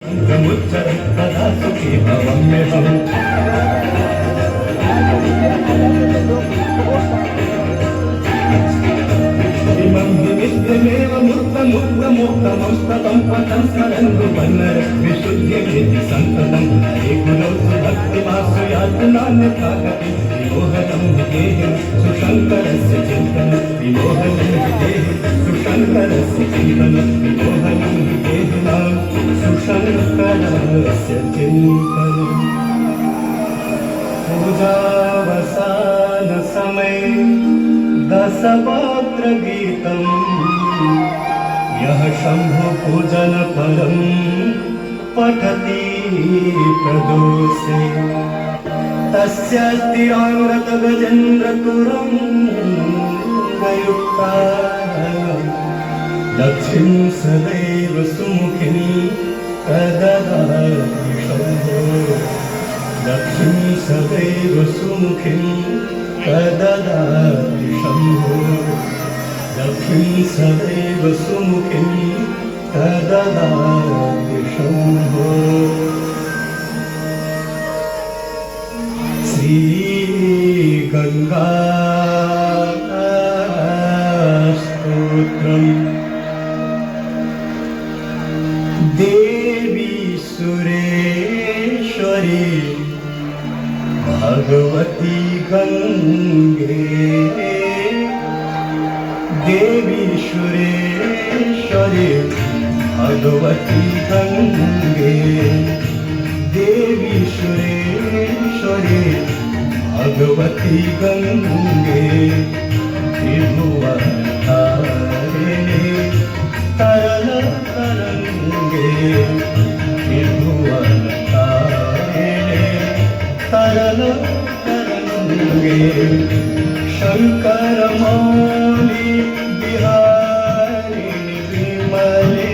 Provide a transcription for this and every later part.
सदा सुखी भवं में हम इमं नित्यमेव मुक्तमस्ततं पठन् स्मरन्तु वन्नर विशुद्ध्येति सन्ततं हरे गुरौ भक्तिमासु यातनान्यथागति विमोहनं विदेहि सुशङ्करस्य चिन्तनं विमोहनं विदेहि सुशङ्करस्य चिन्तनं विमोहनं विदेहि मां सुशङ्करस्य चिन्तनं पूजावसान समय दशवक्त्र गीतम् यः शम्भो पूजन परं पठति प्रदोषे तस्य स्थिराङ्गत गजेन्द्र तुरङ्गयुक्ता लक्ष्मीं सदैव सुमुखीं प्रददाति शम्भो लक्ष्मीं सदैव सुमुखीं प्रददाति शम्भो लक्ष्मीं सदैव सुमुखीं प्रददाति शम्भो श्रीगङ्गा स्तोत्रम् देवी सुरेश्वरी भगवती गंगे देवी सुरेश्वरी भगवती गंगे देवी सुरेश्वरी भगवती गंगे त्रिभुवनतारिणी तरल तरंगे त्रिभुवनतारिणी तरल तरंगे शंकर मौली बिहारिणी विमले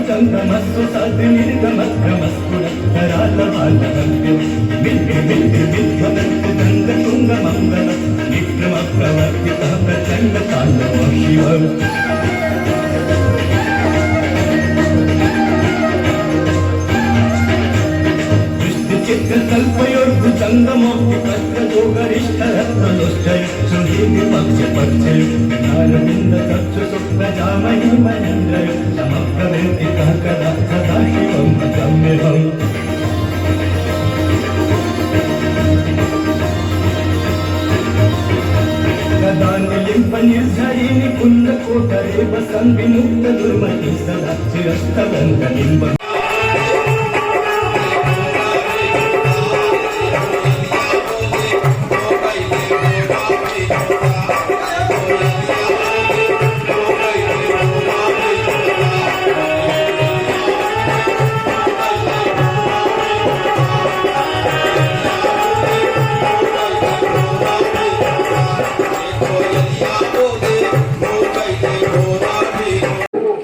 चंद्रमस्तु सद्निर्गमस्त्रमस्तु करालवालवन्यं मिल्के मिल्के मिल्कनन्त गङ्गतुङ्ग मङ्गल विक्रम प्रवर्तितः प्रचण्ड ताण्डव शिवम् चित्रकल्पयोर्भुजङ्गमोक्तिकस्य जोगरे अनिष्टरत्नदुष्टय सुधीमि पक्षपक्षय नारविन्द चक्षुषुप्रजामहि महेन्द्रय समप्रवृत्ति कदा सदा शिवं भजाम्यहम् निर्झरीनि कुन्दकोटरे वसन् विमुक्त दुर्मति सदाच्युस्तवन्तनिम्ब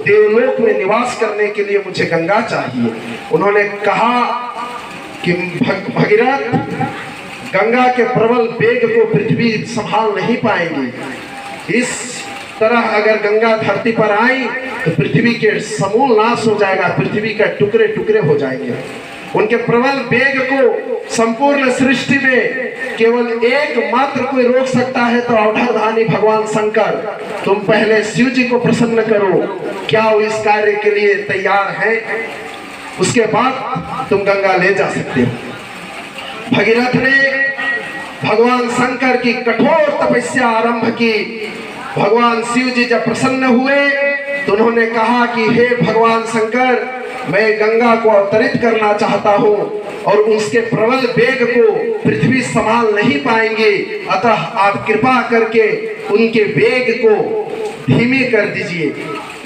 देवलोक में निवास करने के लिए मुझे गंगा चाहिए। उन्होंने कहा कि भगीरथ, गंगा के प्रबल वेग को पृथ्वी संभाल नहीं पाएगी। इस तरह अगर गंगा धरती पर आई तो पृथ्वी के समूल नाश हो जाएगा, पृथ्वी का टुकड़े टुकड़े हो जाएंगे। उनके प्रबल वेग को संपूर्ण सृष्टि में केवल एकमात्र कोई रोक सकता है तो अवधाधानी भगवान शंकर। तुम पहले शिव जी को प्रसन्न करो, क्या वो इस कार्य के लिए तैयार है, उसके बाद तुम गंगा ले जा सकते हो। भगीरथ ने भगवान शंकर की कठोर तपस्या आरंभ की। भगवान शिव जी जब प्रसन्न हुए तो उन्होंने कहा कि हे भगवान शंकर, मैं गंगा को अवतरित करना चाहता हूँ और उसके प्रबल वेग को पृथ्वी संभाल नहीं पाएंगे, अतः आप कृपा करके उनके वेग को धीमे कर दीजिए,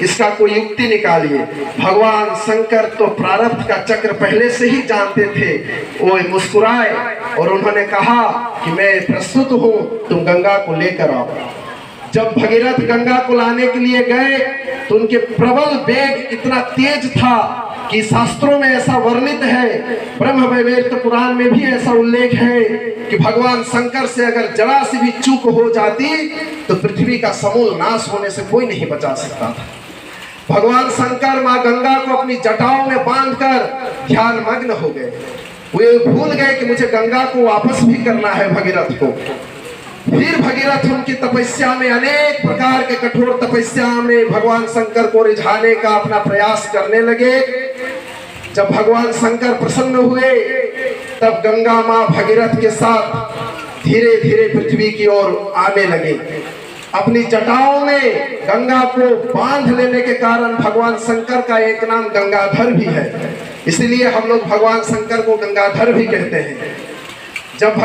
इसका कोई युक्ति निकालिए। भगवान शंकर तो प्रारब्ध का चक्र पहले से ही जानते थे। वो मुस्कुराए और उन्होंने कहा कि मैं प्रस्तुत हूँ, तुम गंगा को लेकर आओ। जब भगीरथ गंगा को लाने के लिए गए तो उनके प्रबल वेग इतना तेज था कि शास्त्रों में ऐसा वर्णित है, ब्रह्म वैवर्त पुराण में भी ऐसा उल्लेख है कि भगवान शंकर से अगर जरा सी भी चूक हो जाती तो पृथ्वी का समूल नाश होने से कोई नहीं बचा सकता था। भगवान शंकर माँ गंगा को अपनी जटाओं में बांधकर ध्यान मग्न हो गए। वे भूल गए कि मुझे गंगा को वापस भी करना है भगीरथ को। फिर भगीरथ उनकी तपस्या में, अनेक प्रकार के कठोर तपस्या में भगवान शंकर को रिझाने का अपना प्रयास करने लगे। जब भगवान शंकर प्रसन्न हुए तब गंगा माँ भगीरथ के साथ धीरे धीरे पृथ्वी की ओर आने लगे। अपनी जटाओं में गंगा को बांध लेने के कारण भगवान शंकर का एक नाम गंगाधर भी है, इसलिए हम लोग भगवान शंकर को गंगाधर भी कहते हैं। जब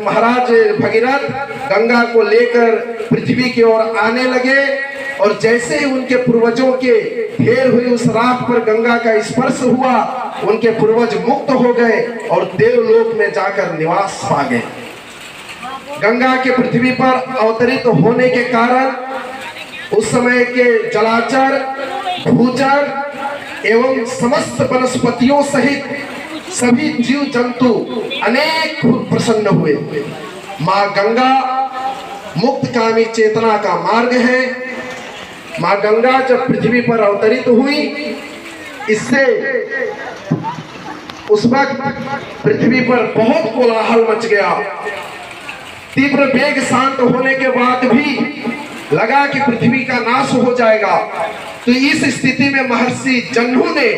महाराज भगीरथ गंगा को लेकर पृथ्वी की ओर आने लगे और जैसे ही उनके पूर्वजों के ढेर हुई उस राख पर गंगा का स्पर्श हुआ, उनके पूर्वज मुक्त हो गए और देवलोक में जाकर निवास पा गए। गंगा के पृथ्वी पर अवतरित होने के कारण उस समय के जलाचर, भूचर एवं समस्त वनस्पतियों सहित सभी जीव जंतु अनेक प्रसन्न हुए। माँ गंगा मुक्त कामी चेतना का मार्ग है। माँ गंगा जब पृथ्वी पर अवतरित हुई, इससे उस वक्त पृथ्वी पर बहुत कोलाहल मच गया। तीव्र वेग शांत होने के बाद भी लगा कि पृथ्वी का नाश हो जाएगा। तो इस स्थिति में महर्षि जन्हू ने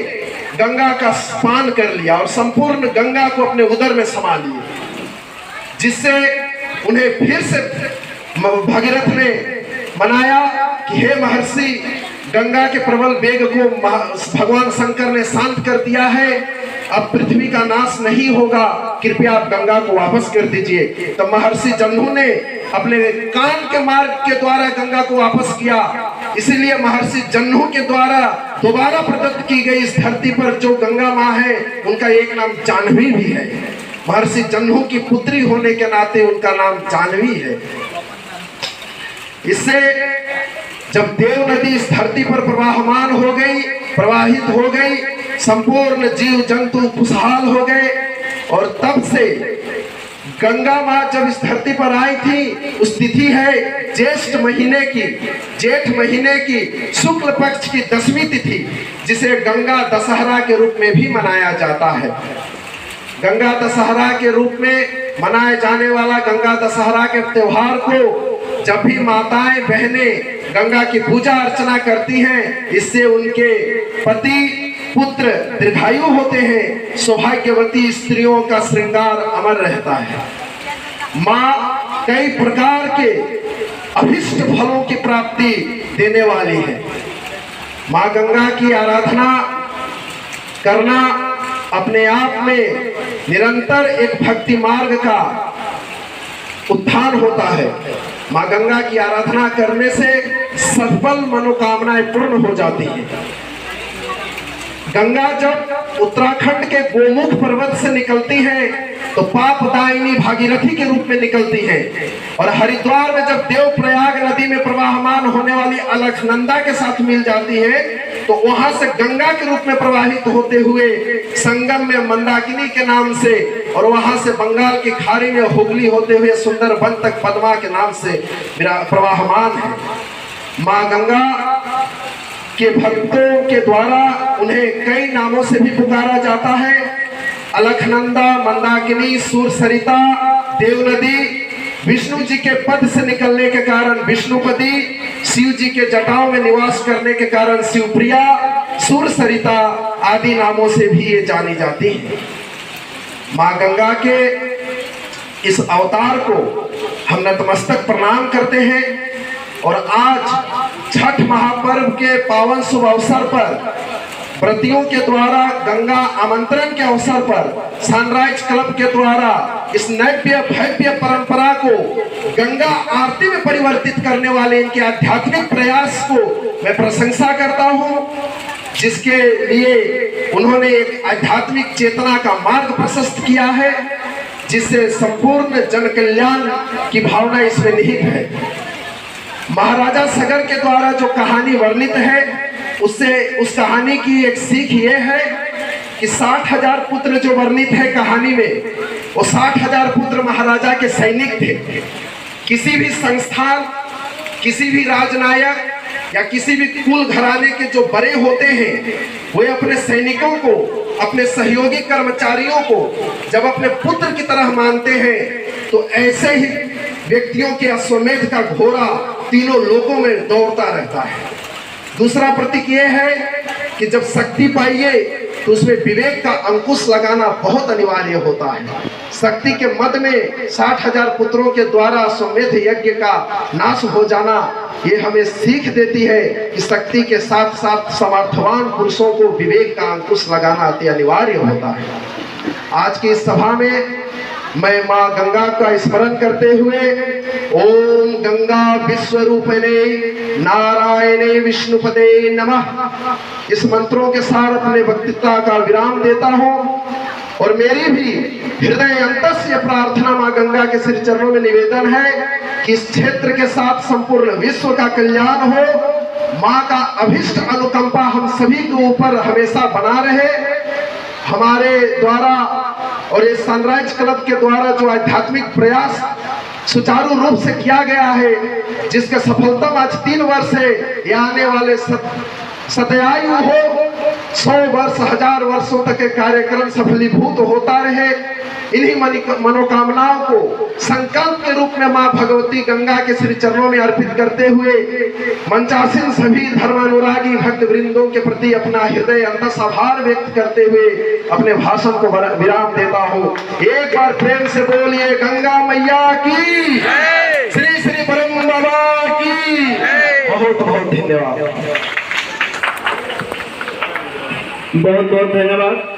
गंगा का पान कर लिया और संपूर्ण गंगा को अपने उदर में समा लिए, जिससे उन्हें फिर से भगीरथ ने मनाया कि हे महर्षि, गंगा के प्रबल वेग को भगवान शंकर ने शांत कर दिया है, अब पृथ्वी का नाश नहीं होगा, कृपया आप गंगा को वापस कर दीजिए। तो महर्षि जन्हू ने अपने कान के मार्ग के द्वारा गंगा को वापस किया। इसीलिए महर्षि जन्हू के द्वारा दोबारा प्रदत्त की गई इस धरती पर जो गंगा माँ है, उनका एक नाम जाह्नवी भी है। महर्षि जन्हू की पुत्री होने के नाते उनका नाम जाह्नवी है। इससे जब देव नदी इस धरती पर प्रवाहमान हो गई, प्रवाहित हो गई, संपूर्ण जीव जंतु खुशहाल हो गए और तब से गंगा माँ जब इस धरती पर आई थी, उस तिथि है ज्येष्ठ महीने की, जेठ महीने की शुक्ल पक्ष की 10वीं तिथि, जिसे गंगा दशहरा के रूप में भी मनाया जाता है। गंगा दशहरा के रूप में मनाए जाने वाला गंगा दशहरा के त्योहार को जब भी माताएं बहनें गंगा की पूजा अर्चना करती हैं, इससे उनके पति पुत्र दीर्घायु होते हैं, सौभाग्यवती स्त्रियों का श्रृंगार अमर रहता है। माँ कई प्रकार के अभिष्ट फलों की प्राप्ति देने वाली है। माँ गंगा की आराधना करना अपने आप में निरंतर एक भक्ति मार्ग का उत्थान होता है। माँ गंगा की आराधना करने से सफल मनोकामनाएं पूर्ण हो जाती हैं। गंगा जब उत्तराखंड के गोमुख पर्वत से निकलती है तो पापदायिनी भागीरथी के रूप में निकलती है, और हरिद्वार में जब देवप्रयाग नदी में प्रवाहमान होने वाली अलकनंदा के साथ मिल जाती है तो वहां से गंगा के रूप में प्रवाहित होते हुए संगम में मंदाकिनी के नाम से, और वहां से बंगाल की खाड़ी में हुगली होते हुए सुंदरबन तक पद्मा के नाम से प्रवाहमान है। माँ गंगा के भक्तों के द्वारा उन्हें कई नामों से भी पुकारा जाता है। अलकनंदा, मंदाकिनी, सूरसरिता, देवनदी, विष्णु जी के पद से निकलने के कारण विष्णुपति, शिव जी के जटाओं में निवास करने के कारण शिवप्रिया, सूरसरिता आदि नामों से भी ये जानी जाती है। माँ गंगा के इस अवतार को हम नतमस्तक प्रणाम करते हैं, और आज छठ महापर्व के पावन शुभ अवसर पर व्रतियों के द्वारा गंगा आमंत्रण के अवसर पर सनराइज क्लब के द्वारा इस नव्य भव्य परंपरा को गंगा आरती में परिवर्तित करने वाले इनके आध्यात्मिक प्रयास को मैं प्रशंसा करता हूं, जिसके लिए उन्होंने एक आध्यात्मिक चेतना का मार्ग प्रशस्त किया है, जिससे संपूर्ण जन कल्याण की भावना इसमें निहित है। महाराजा सगर के द्वारा जो कहानी वर्णित है उससे उस कहानी की एक सीख ये है कि 60,000 पुत्र जो वर्णित है कहानी में, वो 60,000 पुत्र महाराजा के सैनिक थे। किसी भी संस्थान, किसी भी राजनायक या किसी भी कुल घराने के जो बड़े होते हैं वे अपने सैनिकों को, अपने सहयोगी कर्मचारियों को जब अपने पुत्र की तरह मानते हैं तो ऐसे ही व्यक्तियों के अश्वमेध का घोड़ा तीनों लोकों में दौड़ता रहता है। दूसरा प्रतीक ये है कि जब शक्ति पाइए तो उसमें विवेक का अंकुश लगाना बहुत अनिवार्य होता है। शक्ति के मद में 60,000 पुत्रों के द्वारा अश्वमेध यज्ञ का नाश हो जाना ये हमें सीख देती है कि शक्ति के साथ साथ समर्थवान पुरुषों को विवेक का अंकुश लगाना अति अनिवार्य होता है। आज की इस सभा में मैं माँ गंगा का स्मरण करते हुए ओम गंगा विश्वरूपिणे नारायणे विष्णुपदे नमः इस मंत्रों के साथ अपने वक्तृता का विराम देता हूँ, और मेरी भी हृदय अंतस्य प्रार्थना माँ गंगा के श्री चरणों में निवेदन है कि इस क्षेत्र के साथ संपूर्ण विश्व का कल्याण हो। माँ का अभिष्ट अनुकंपा हम सभी के ऊपर हमेशा बना रहे। हमारे द्वारा और इस सनराइज क्लब के द्वारा जो आध्यात्मिक प्रयास सुचारू रूप से किया गया है, जिसका सफलतम आज 3 वर्ष है, ये आने वाले सतयायु हो, 100 वर्ष 1000 वर्षों तक के कार्यक्रम सफलीभूत होता रहे। इन्हीं मनोकामनाओं को संकल्प के रूप में माँ भगवती गंगा के श्री चरणों में अर्पित करते हुए मंचासीन सभी धर्मानुरागी भक्त वृंदों के प्रति अपना हृदय अंतस आभार व्यक्त करते हुए अपने भाषण को विराम देता हूँ। एक बार प्रेम से बोलिए गंगा मैया की, श्री श्री ब्रह्म बाबा की। बहुत बहुत धन्यवाद। बहुत बहुत धन्यवाद।